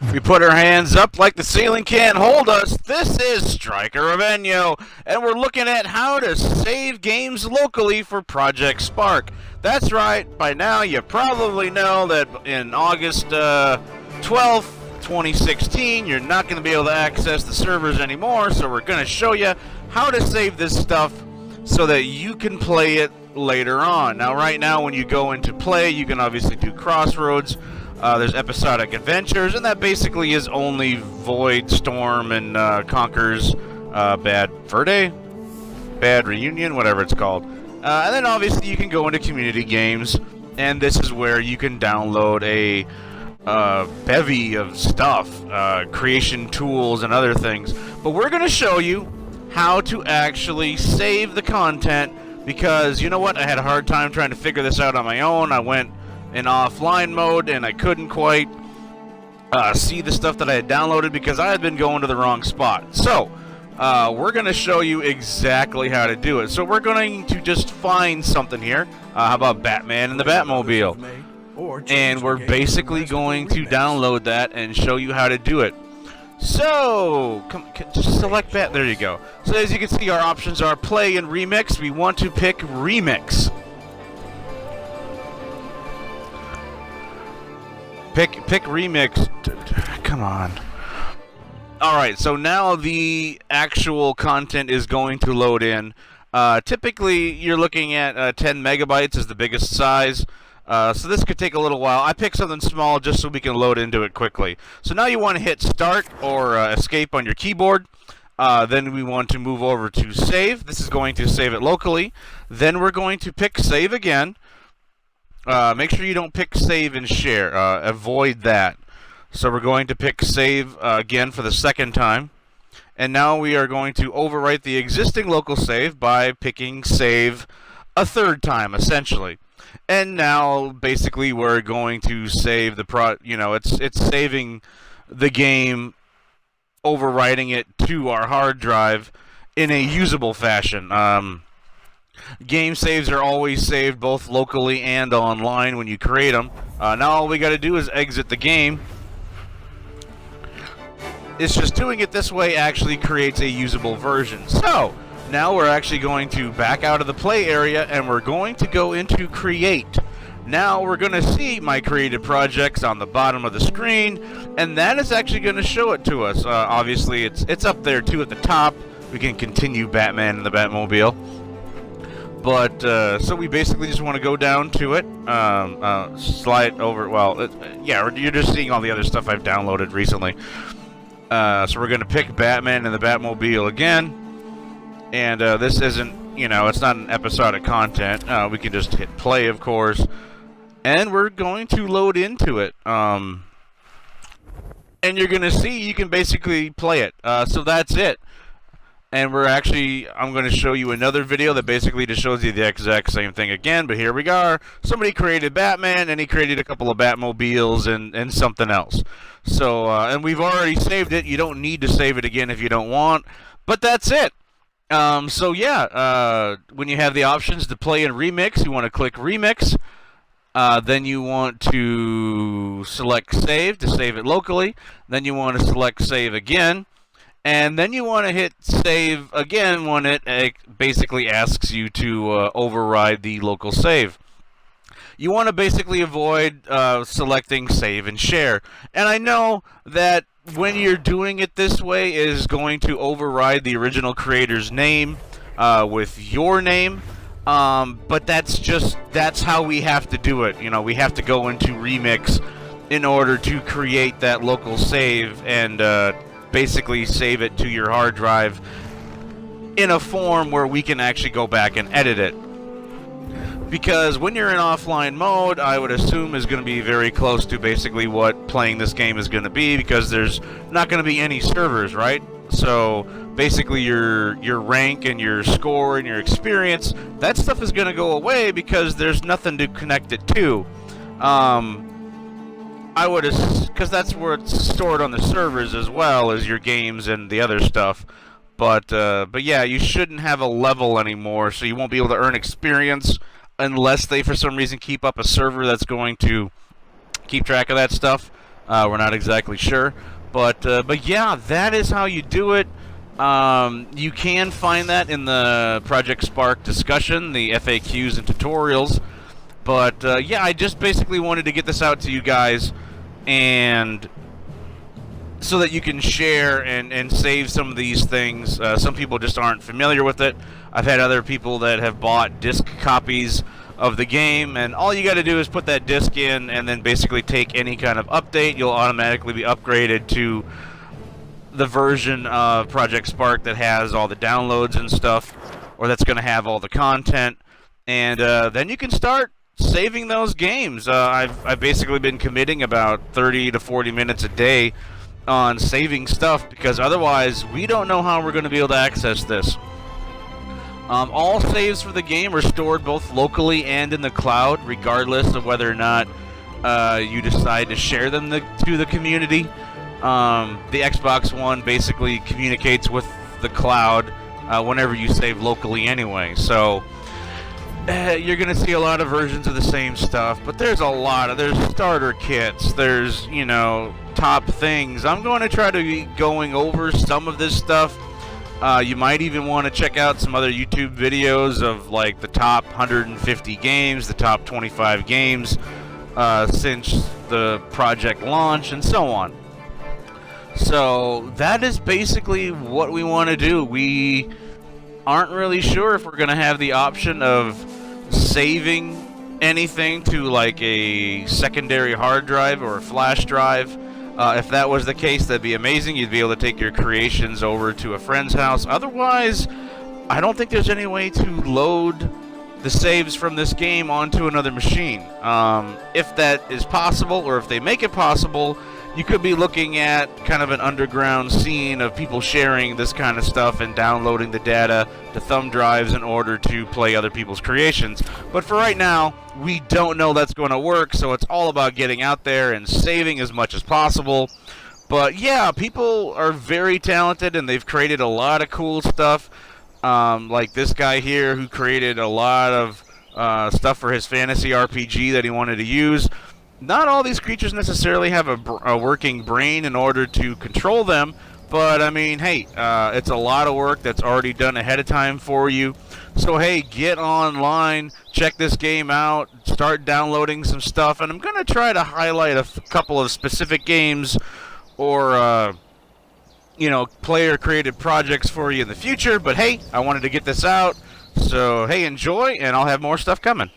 We put our hands up like the ceiling can't hold us. This is Striker Revenio, and we're looking at how to save games locally for Project Spark. That's right, by now you probably know that in August 12th, 2016, you're not going to be able to access the servers anymore, so we're going to show you how to save this stuff so that you can play it later on. Now, right now, when you go into play, you can obviously do Crossroads. There's Episodic Adventures, and that basically is only Void, Storm, and Conker's Bad Fur Day? Bad Reunion, whatever it's called. And then obviously you can go into community games, and this is where you can download a bevy of stuff, creation tools and other things. But we're going to show you how to actually save the content, because you know what? I had a hard time trying to figure this out on my own. I went in offline mode and I couldn't quite see the stuff that I had downloaded because I had been going to the wrong spot. So we're going to show you exactly how to do it. So we're going to just find something here. How about Batman and the Batmobile? And we're basically going to download that and show you how to do it. So, just select Bat. There you go. So as you can see, our options are play and remix. We want to pick remix. Pick remix. Come on. Alright, so now the actual content is going to load in. Typically, you're looking at 10 megabytes is the biggest size. So this could take a little while. I picked something small just so we can load into it quickly. So now you want to hit start or escape on your keyboard. Then we want to move over to save. This is going to save it locally. Then we're going to pick save again. Make sure you don't pick save and share. Avoid that. So we're going to pick save again for the second time. And now we are going to overwrite the existing local save by picking save a third time, essentially. And now, basically, we're going to save the it's saving the game, overwriting it to our hard drive in a usable fashion. Game saves are always saved both locally and online when you create them. Now all we got to do is exit the game. It's just doing it this way actually creates a usable version. So, now we're actually going to back out of the play area and we're going to go into create. Now we're going to see my created projects on the bottom of the screen, and that is actually going to show it to us. Obviously it's up there too at the top. We can continue Batman and the Batmobile. But so we basically just want to go down to it, slide over. Well, yeah, you're just seeing all the other stuff I've downloaded recently. So we're going to pick Batman and the Batmobile again. And this isn't, it's not an episodic content. We can just hit play, of course. And we're going to load into it. And you're going to see you can basically play it. So that's it. And I'm going to show you another video that basically just shows you the exact same thing again. But here we are. Somebody created Batman, and he created a couple of Batmobiles and something else. So, and we've already saved it. You don't need to save it again if you don't want. But that's it. So yeah, when you have the options to play and remix, you want to click remix. Then you want to select save to save it locally. Then you want to select save again. And then you want to hit save again when it basically asks you to override the local save. You want to basically avoid selecting save and share. And I know that when you're doing it this way, it is going to override the original creator's name with your name. But that's how we have to do it. We have to go into Remix in order to create that local save and basically save it to your hard drive in a form where we can actually go back and edit it. Because when you're in offline mode, I would assume is going to be very close to basically what playing this game is going to be, because there's not going to be any servers, right? So basically your rank and your score and your experience, that stuff is going to go away because there's nothing to connect it to. Because that's where it's stored on the servers as well as your games and the other stuff. But yeah, you shouldn't have a level anymore, so you won't be able to earn experience unless they, for some reason, keep up a server that's going to keep track of that stuff. We're not exactly sure, but yeah, that is how you do it. You can find that in the Project Spark discussion, the FAQs and tutorials. But yeah, I just basically wanted to get this out to you guys, and so that you can share and save some of these things. Some people just aren't familiar with it. I've had other people that have bought disc copies of the game, and all you got to do is put that disc in and then basically take any kind of update. You'll automatically be upgraded to the version of Project Spark that has all the downloads and stuff, or that's going to have all the content, and then you can start saving those games. I've basically been committing about 30 to 40 minutes a day on saving stuff, because otherwise we don't know how we're going to be able to access this. All saves for the game are stored both locally and in the cloud, regardless of whether or not you decide to share them to the community. The Xbox One basically communicates with the cloud whenever you save locally anyway, so you're going to see a lot of versions of the same stuff, but there's starter kits, there's, top things. I'm going to try to be going over some of this stuff. You might even want to check out some other YouTube videos of like the top 150 games, the top 25 games since the project launch, and so on. So that is basically what we want to do. We aren't really sure if we're going to have the option of saving anything to like a secondary hard drive or a flash drive. If that was the case, that'd be amazing. You'd be able to take your creations over to a friend's house. Otherwise, I don't think there's any way to load the saves from this game onto another machine. If that is possible, or if they make it possible, you could be looking at kind of an underground scene of people sharing this kind of stuff and downloading the data to thumb drives in order to play other people's creations. But for right now, we don't know that's going to work, so it's all about getting out there and saving as much as possible. But yeah, people are very talented, and they've created a lot of cool stuff. Like this guy here, who created a lot of stuff for his fantasy RPG that he wanted to use. Not all these creatures necessarily have a working brain in order to control them, but I mean, hey, it's a lot of work that's already done ahead of time for you. So hey, get online, check this game out, start downloading some stuff, and I'm going to try to highlight a couple of specific games or player-created projects for you in the future. But hey, I wanted to get this out, so hey, enjoy, and I'll have more stuff coming.